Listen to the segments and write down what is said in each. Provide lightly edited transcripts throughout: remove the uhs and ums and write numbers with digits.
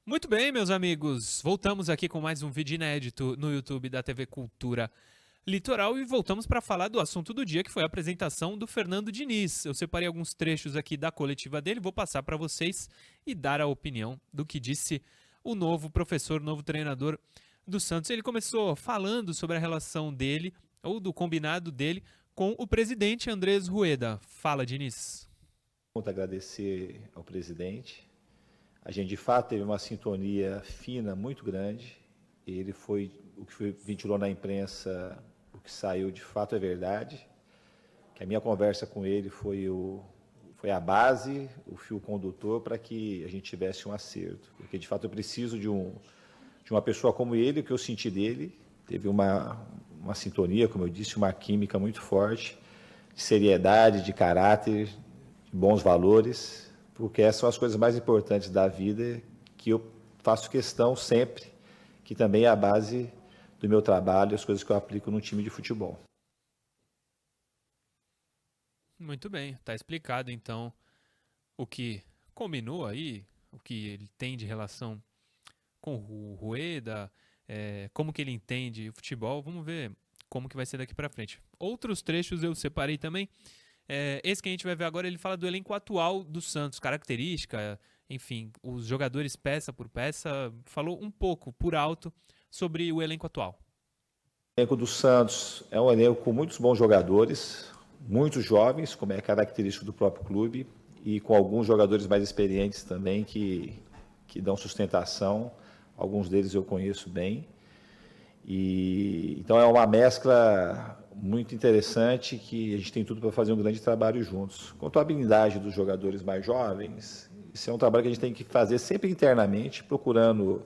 Muito bem, meus amigos. Voltamos aqui com mais um vídeo inédito no YouTube da TV Cultura Litoral e voltamos para falar do assunto do dia, que foi a apresentação do Fernando Diniz. Eu separei alguns trechos aqui da coletiva dele, vou passar para vocês e dar a opinião do que disse o novo professor, o novo treinador do Santos. Ele começou falando sobre a relação dele, ou do combinado dele, com o presidente Andrés Rueda. Fala, Diniz. Muito agradecer ao presidente. A gente, de fato, teve uma sintonia fina muito grande. Ele foi, o que ventilou na imprensa, o que saiu de fato é verdade. Que a minha conversa com ele foi a base, o fio condutor para que a gente tivesse um acerto. Porque, de fato, eu preciso de uma pessoa como ele, o que eu senti dele. Teve uma sintonia, como eu disse, uma química muito forte, de seriedade, de caráter, de bons valores, porque essas são as coisas mais importantes da vida que eu faço questão sempre, que também é a base do meu trabalho, as coisas que eu aplico no time de futebol. Muito bem, está explicado então o que combinou aí, o que ele tem de relação com o Rueda, como que ele entende o futebol. Vamos ver como que vai ser daqui para frente. Outros trechos eu separei também. Esse que a gente vai ver agora, ele fala do elenco atual do Santos, característica, enfim, os jogadores peça por peça. Falou um pouco, por alto, sobre o elenco atual. O elenco do Santos é um elenco com muitos bons jogadores, muitos jovens, como é característico do próprio clube, e com alguns jogadores mais experientes também que dão sustentação. Alguns deles eu conheço bem. Então é uma mescla muito interessante que a gente tem tudo para fazer um grande trabalho juntos. Quanto à habilidade dos jogadores mais jovens, isso é um trabalho que a gente tem que fazer sempre internamente, procurando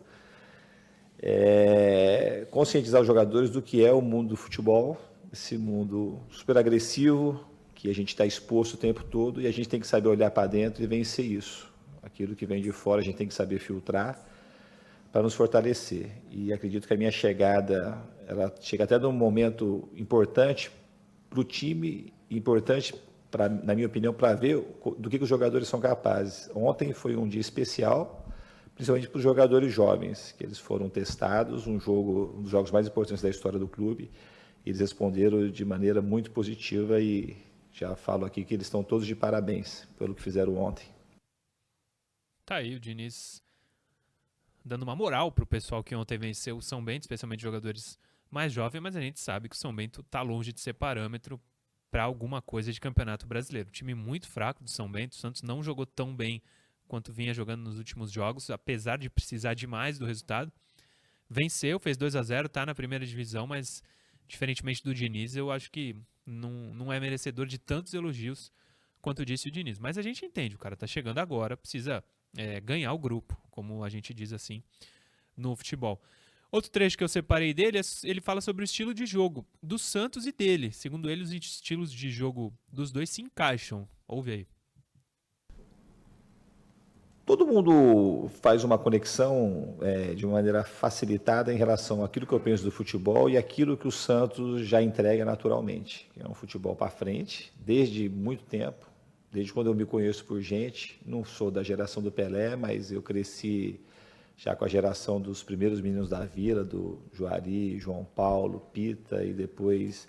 conscientizar os jogadores do que é o mundo do futebol, esse mundo super agressivo, que a gente está exposto o tempo todo e a gente tem que saber olhar para dentro e vencer isso. Aquilo que vem de fora a gente tem que saber filtrar para nos fortalecer. E acredito que a minha chegada, ela chega até num momento importante para o time, importante, na minha opinião, para ver do que os jogadores são capazes. Ontem foi um dia especial, principalmente para os jogadores jovens, que eles foram testados, um dos jogos mais importantes da história do clube. Eles responderam de maneira muito positiva e já falo aqui que eles estão todos de parabéns pelo que fizeram ontem. Tá aí o Diniz dando uma moral pro pessoal que ontem venceu o São Bento, especialmente jogadores mais jovens, mas a gente sabe que o São Bento tá longe de ser parâmetro para alguma coisa de campeonato brasileiro. Time muito fraco do São Bento, o Santos não jogou tão bem quanto vinha jogando nos últimos jogos, apesar de precisar demais do resultado. Venceu, fez 2-0, tá na primeira divisão, mas diferentemente do Diniz, eu acho que não é merecedor de tantos elogios quanto disse o Diniz. Mas a gente entende, o cara tá chegando agora, precisa ganhar o grupo, como a gente diz assim no futebol. Outro trecho que eu separei dele, ele fala sobre o estilo de jogo do Santos e dele. Segundo ele, os estilos de jogo dos dois se encaixam. Ouve aí. Todo mundo faz uma conexão de uma maneira facilitada em relação àquilo que eu penso do futebol e aquilo que o Santos já entrega naturalmente. É um futebol para frente, desde muito tempo, desde quando eu me conheço por gente. Não sou da geração do Pelé, mas eu cresci já com a geração dos primeiros meninos da Vila, do Juari, João Paulo, Pita, e depois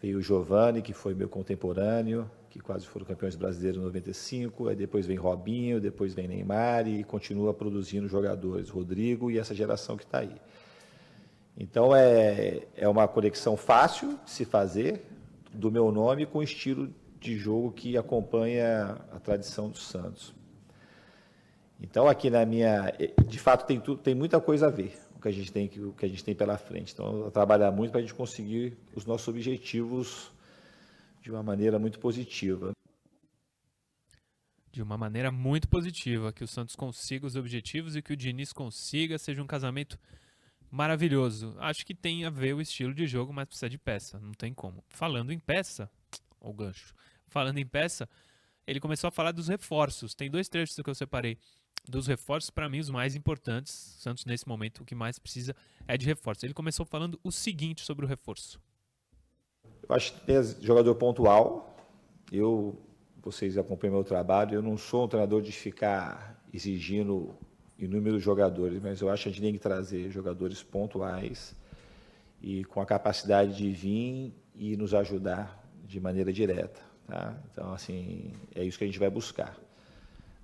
veio o Giovani, que foi meu contemporâneo, que quase foram campeões brasileiros em 95, aí depois vem Robinho, depois vem Neymar e continua produzindo jogadores, Rodrigo e essa geração que está aí. Então é uma conexão fácil de se fazer do meu nome com o estilo de jogo que acompanha a tradição do Santos. Então aqui de fato tem muita coisa a ver o que a gente tem pela frente. Então trabalhar muito para a gente conseguir os nossos objetivos de uma maneira muito positiva. De uma maneira muito positiva, que o Santos consiga os objetivos e que o Diniz consiga, seja um casamento maravilhoso. Acho que tem a ver o estilo de jogo, mas precisa de peça, não tem como. Falando em peça, o gancho. Falando em peça, ele começou a falar dos reforços. Tem dois trechos que eu separei dos reforços, para mim, os mais importantes. Santos, nesse momento, o que mais precisa é de reforço. Ele começou falando o seguinte sobre o reforço. Eu acho que tem jogador pontual. Vocês acompanham meu trabalho, eu não sou um treinador de ficar exigindo inúmeros jogadores, mas eu acho que a gente tem que trazer jogadores pontuais e com a capacidade de vir e nos ajudar de maneira direta. Tá? Então, assim, é isso que a gente vai buscar.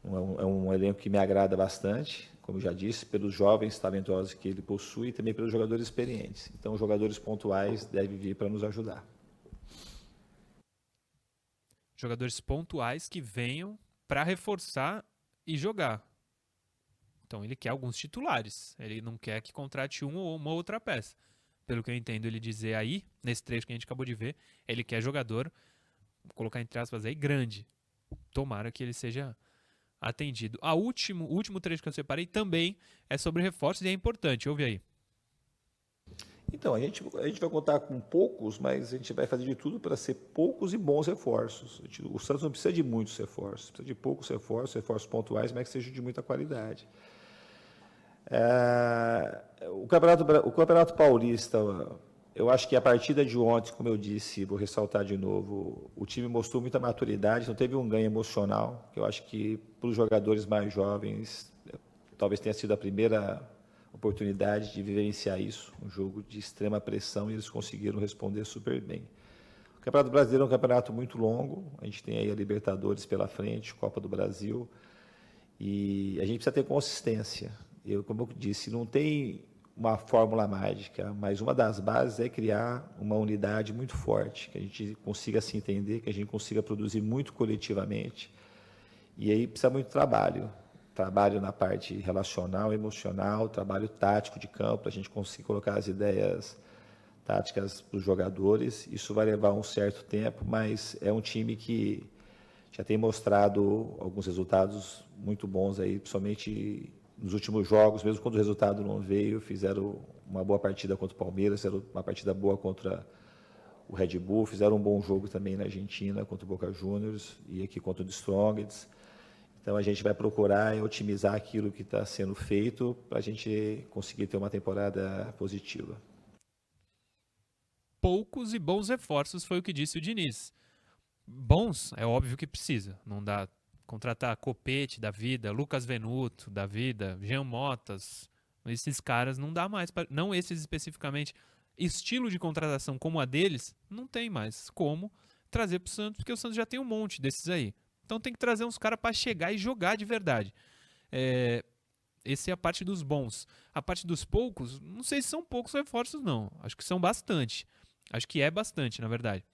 É um elenco que me agrada bastante, como eu já disse, pelos jovens talentosos que ele possui e também pelos jogadores experientes. Então, os jogadores pontuais devem vir para nos ajudar. Jogadores pontuais que venham para reforçar e jogar. Então, ele quer alguns titulares. Ele não quer que contrate um ou uma outra peça. Pelo que eu entendo ele dizer aí, nesse trecho que a gente acabou de ver, ele quer jogador, vou colocar entre aspas aí, grande. Tomara que ele seja atendido. O último trecho que eu separei também é sobre reforços e é importante. Ouve aí. Então, a gente vai contar com poucos, mas a gente vai fazer de tudo para ser poucos e bons reforços. O Santos não precisa de muitos reforços, precisa de poucos reforços pontuais, mas que sejam de muita qualidade. O Campeonato Paulista, eu acho que a partida de ontem, como eu disse, vou ressaltar de novo, o time mostrou muita maturidade, não teve um ganho emocional, que eu acho que para os jogadores mais jovens, talvez tenha sido a primeira oportunidade de vivenciar isso, um jogo de extrema pressão, e eles conseguiram responder super bem. O Campeonato Brasileiro é um campeonato muito longo, a gente tem aí a Libertadores pela frente, Copa do Brasil, e a gente precisa ter consistência. Como eu disse, não tem uma fórmula mágica, mas uma das bases é criar uma unidade muito forte, que a gente consiga se entender, que a gente consiga produzir muito coletivamente, e aí precisa muito trabalho na parte relacional, emocional, trabalho tático de campo, para a gente conseguir colocar as ideias táticas para os jogadores. Isso vai levar um certo tempo, mas é um time que já tem mostrado alguns resultados muito bons aí, principalmente nos últimos jogos, mesmo quando o resultado não veio, fizeram uma boa partida contra o Palmeiras, fizeram uma partida boa contra o Red Bull, fizeram um bom jogo também na Argentina contra o Boca Juniors e aqui contra o The Strongest. Então, a gente vai procurar otimizar aquilo que está sendo feito para a gente conseguir ter uma temporada positiva. Poucos e bons reforços foi o que disse o Diniz. Bons, é óbvio que precisa. Não dá contratar Copete da vida, Lucas Venuto da vida, Jean Motas. Esses caras não dá mais. Não esses especificamente. Estilo de contratação como a deles, não tem mais como trazer para o Santos, porque o Santos já tem um monte desses aí. Então tem que trazer uns caras para chegar e jogar de verdade. Essa é a parte dos bons. A parte dos poucos, não sei se são poucos reforços, não. Acho que são bastante. Acho que é bastante, na verdade.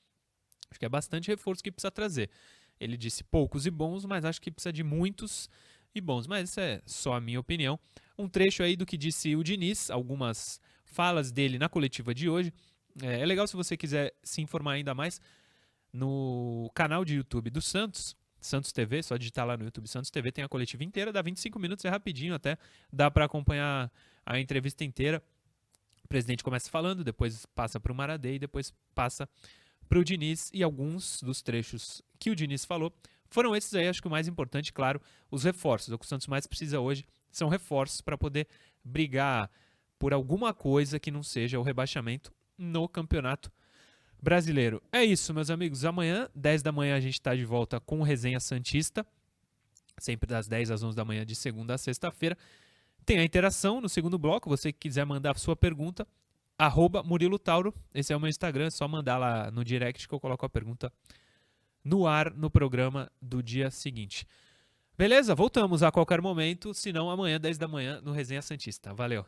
Acho que é bastante reforço que precisa trazer. Ele disse poucos e bons, mas acho que precisa de muitos e bons. Mas isso é só a minha opinião. Um trecho aí do que disse o Diniz, algumas falas dele na coletiva de hoje. É legal se você quiser se informar ainda mais no canal de YouTube do Santos TV, só digitar lá no YouTube Santos TV, tem a coletiva inteira, dá 25 minutos, é rapidinho até, dá para acompanhar a entrevista inteira. O presidente começa falando, depois passa para o Maradei, depois passa para o Diniz, e alguns dos trechos que o Diniz falou foram esses aí. Acho que o mais importante, claro, os reforços. O que o Santos mais precisa hoje são reforços para poder brigar por alguma coisa que não seja o rebaixamento no Campeonato Brasileiro. É isso, meus amigos. Amanhã, 10 da manhã, a gente está de volta com o Resenha Santista, sempre das 10 às 11 da manhã, de segunda a sexta-feira. Tem a interação no segundo bloco. Você que quiser mandar a sua pergunta, @Murilo Tauro. Esse é o meu Instagram, é só mandar lá no direct que eu coloco a pergunta no ar no programa do dia seguinte. Beleza? Voltamos a qualquer momento, se não amanhã, 10 da manhã, no Resenha Santista. Valeu!